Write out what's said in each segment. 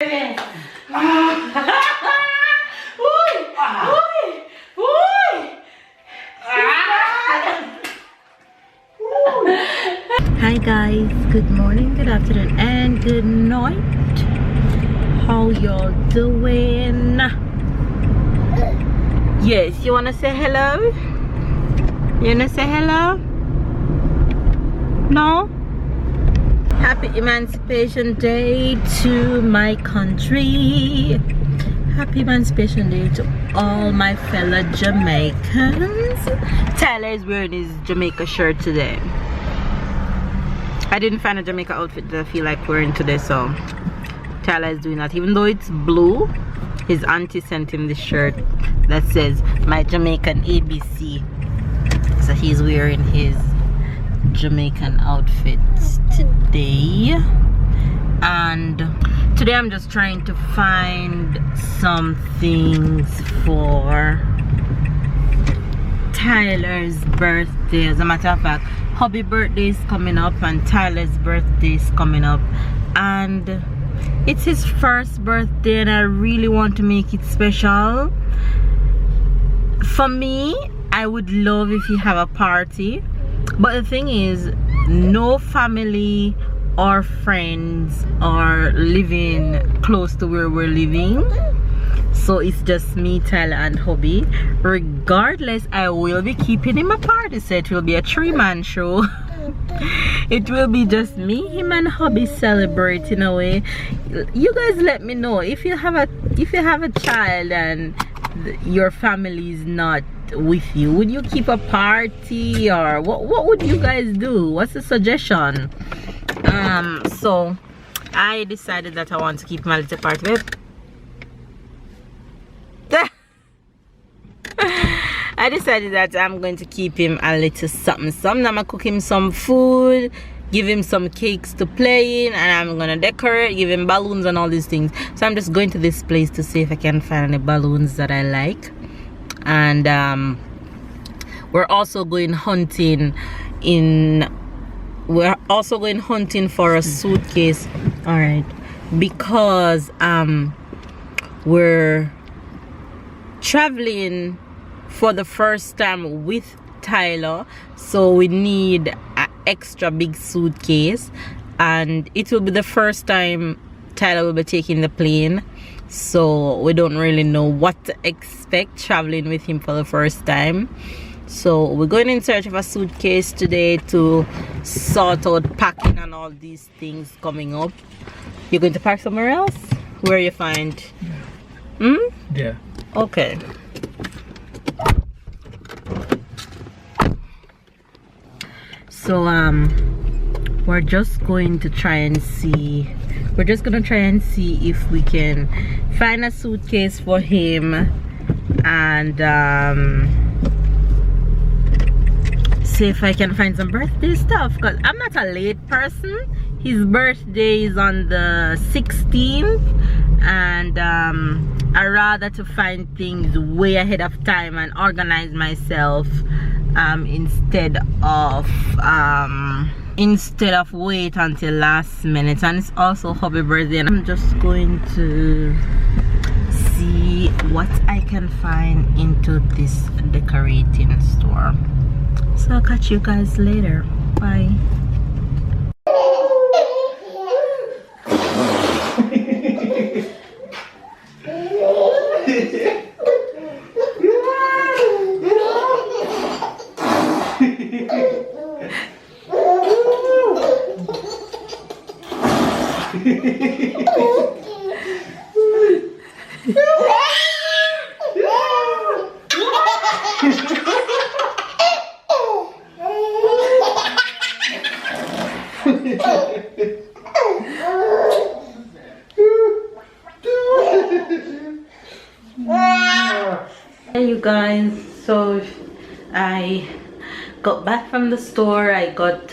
Hi guys, good morning, good afternoon, and good night. How y'all doing? Yes, you wanna say hello? You wanna say hello? No? Happy Emancipation Day to my country. Happy Emancipation Day to all my fellow Jamaicans. Tyler is wearing his Jamaica shirt today. I didn't find a Jamaica outfit that I feel like wearing today, so Tyler is doing that. Even though it's blue, his auntie sent him this shirt that says my Jamaican ABC. So he's wearing his Jamaican outfit today. And today I'm just trying to find some things for Tyler's birthday. As a matter of fact, hubby birthday is coming up and Tyler's birthday is coming up, and it's his first birthday and I really want to make it special. For me, I would love if you have a party, but the thing is, no family or friends are living close to where we're living, so it's just me, Tyler, and hubby. Regardless, I will be keeping him a party, so it will be a 3-man show. It will be just me, him, and hubby celebrating away. You guys let me know if you have a child and your family is not with you. Would you keep a party, or what would you guys do? What's the suggestion? So I decided that I want to keep my little party. I decided that I'm going to keep him a little something. I'm gonna cook him some food, give him some cakes to play in, and I'm gonna decorate, give him balloons and all these things. So I'm just going to this place to see if I can find any balloons that I like. And we're also going hunting for a suitcase. All right, because we're traveling for the first time with Tyler, so we need an extra big suitcase, and it will be the first time Tyler will be taking the plane, so we don't really know what to expect traveling with him for the first time. So we're going in search of a suitcase today to sort out packing and all these things coming up. You're going to park somewhere else? Where you find? Yeah. Okay. So we're just going to try and see if we can find a suitcase for him, and see if I can find some birthday stuff, because I'm not a late person. His birthday is on the 16th, and I rather to find things way ahead of time and organize myself instead of wait until last minute. And it's also hubby birthday, and I'm just going to see what I can find into this decorating store. So I'll catch you guys later. Bye. Hey you guys, so I got back from the store. I got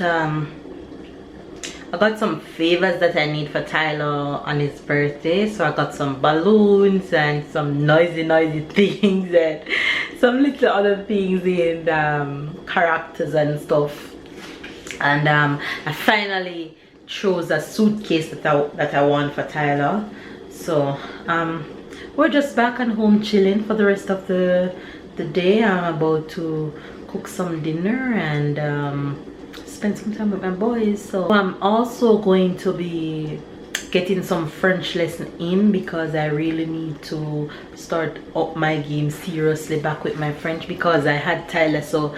some favors that I need for Tyler on his birthday. So I got some balloons and some noisy things and some little other things in characters and stuff. And I finally chose a suitcase that I want for Tyler. So we're just back and home chilling for the rest of the day. I'm about to cook some dinner and spend some time with my boys. So I'm also going to be getting some French lesson in because I really need to start up my game seriously back with my French, because I had Tyler. So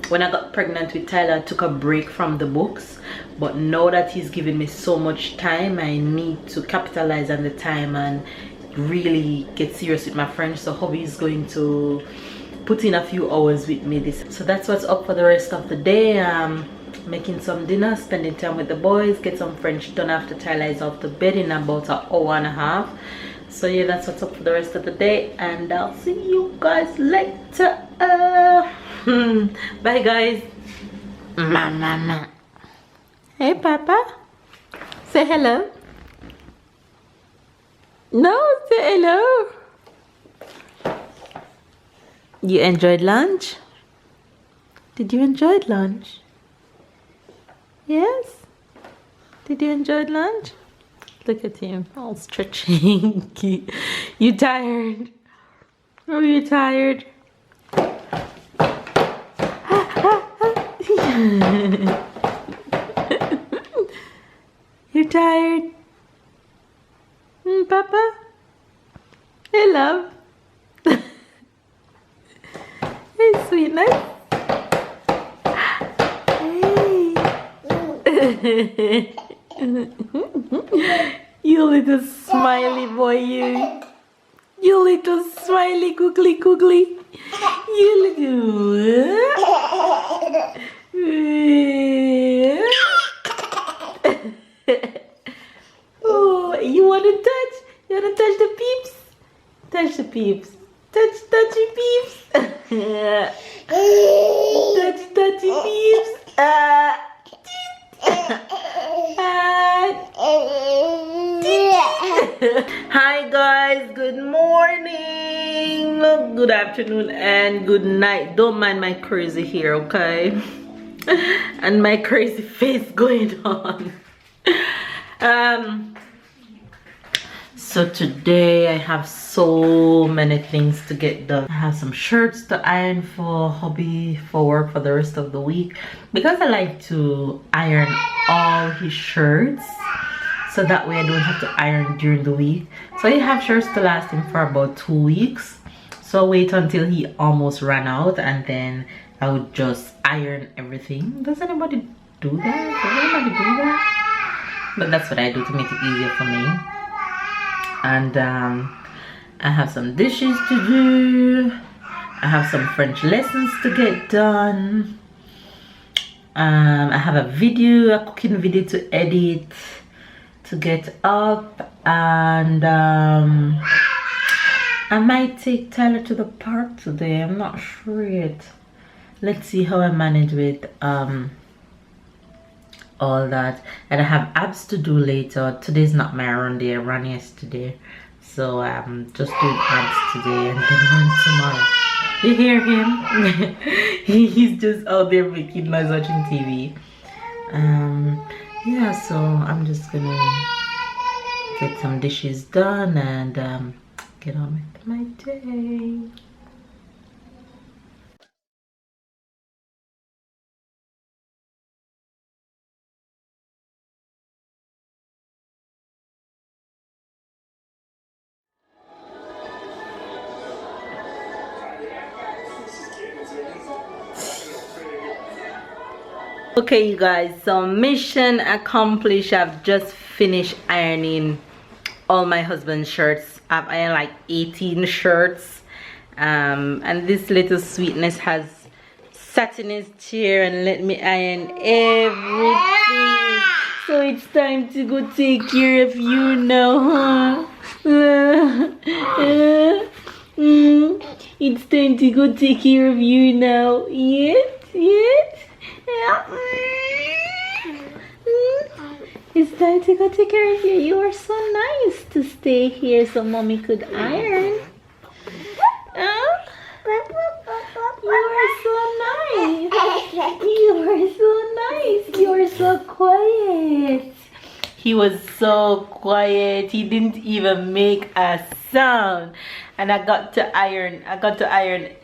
when I got pregnant with Tyler, I took a break from the books, but now that he's giving me so much time, I need to capitalize on the time and really get serious with my French. So hubby is going to put in a few hours with me so that's what's up for the rest of the day. Making some dinner, spending time with the boys, get some French done after Tyler is off to bed in about an hour and a half. So yeah, that's what's up for the rest of the day, and I'll see you guys later. Bye guys. Mama. Hey Papa, say hello. No, say hello. You enjoyed lunch? Did you enjoy lunch? Yes? Did you enjoy lunch? Look at him, all stretching. You tired? Are you tired? You're tired? Papa? Hey, love. Hey, sweetness. You little smiley boy, you. You little smiley googly googly. You little. Oh, you want to touch? You want to touch the peeps? Touch the peeps. Touchy peeps. Touchy peeps. Hi guys, good morning, good afternoon, and good night. Don't mind my crazy hair, okay? And my crazy face going on. So today I have so many things to get done. I have some shirts to iron for hubby for work for the rest of the week, because I like to iron all his shirts so that way I don't have to iron during the week. So he have shirts to last him for about 2 weeks. So I'll wait until he almost ran out, and then I would just iron everything. Does anybody do that? Does anybody do that? But that's what I do to make it easier for me. And I have some dishes to do. I have some French lessons to get done. I have a cooking video to edit, to get up, and I might take Tyler to the park today. I'm not sure yet. Let's see how I manage with all that. And I have abs to do later. Today's not my run day. I ran yesterday, so just doing abs today and then run tomorrow. You hear him? He's just out there making noise watching TV. Yeah, so I'm just gonna get some dishes done and get on with my day. Okay you guys, so mission accomplished. I've just finished ironing all my husband's shirts. I've ironed like 18 shirts, and this little sweetness has sat in his chair and let me iron everything. So it's time to go take care of you now, huh? It's time to go take care of you now. Yes. It's time to go take care of you. You are so nice to stay here so mommy could iron. You are so nice. You are so nice. You are so quiet. He was so quiet. He didn't even make a sound. And I got to iron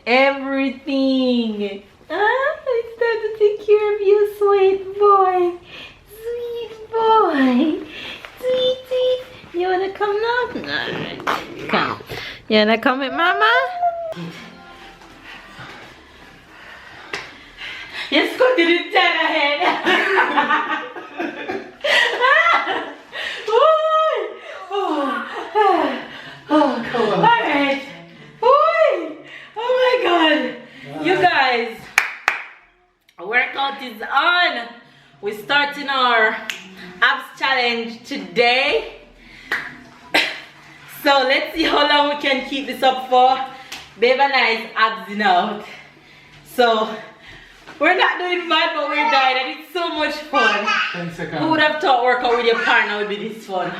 everything. It's time to take care of you, sweet boy. Sweet boy. Sweetie. You wanna come now? Alright. Come. You wanna come with mama? Let's go to the ten ahead. Alright. Oh my god. You guys, workout is on. We're starting our abs challenge today. So let's see how long we can keep this up for. Babe and I's absing out. So we're not doing bad, but we're dying, and it's so much fun. 10 seconds. Who would have thought workout with your partner would be this fun?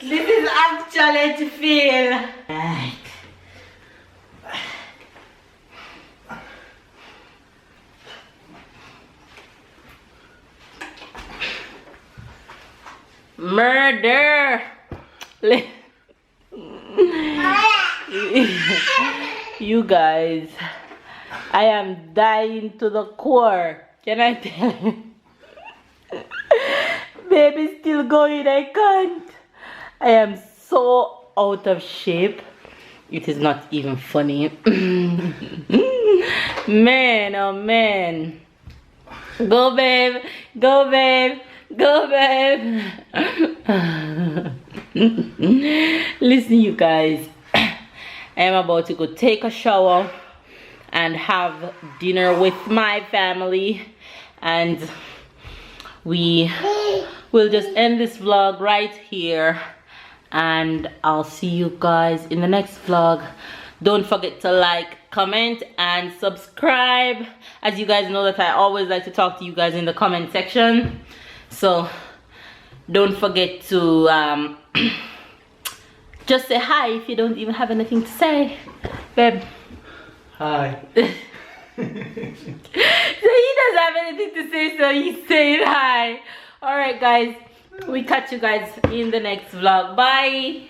This is actually to feel. Right. Murder. You guys, I am dying to the core. Can I tell you? Baby's still going, I can't. I am so out of shape. It is not even funny. Man, oh man. Go babe, go babe, go babe. Listen you guys, I am about to go take a shower and have dinner with my family, and we will just end this vlog right here, and I'll see you guys in the next vlog. Don't forget to like, comment, and subscribe. As you guys know that I always like to talk to you guys in the comment section, so don't forget to just say hi if you don't even have anything to say. Babe, Hi. so he doesn't have anything to say, so he's saying hi. Alright guys, we catch you guys in the next vlog. Bye.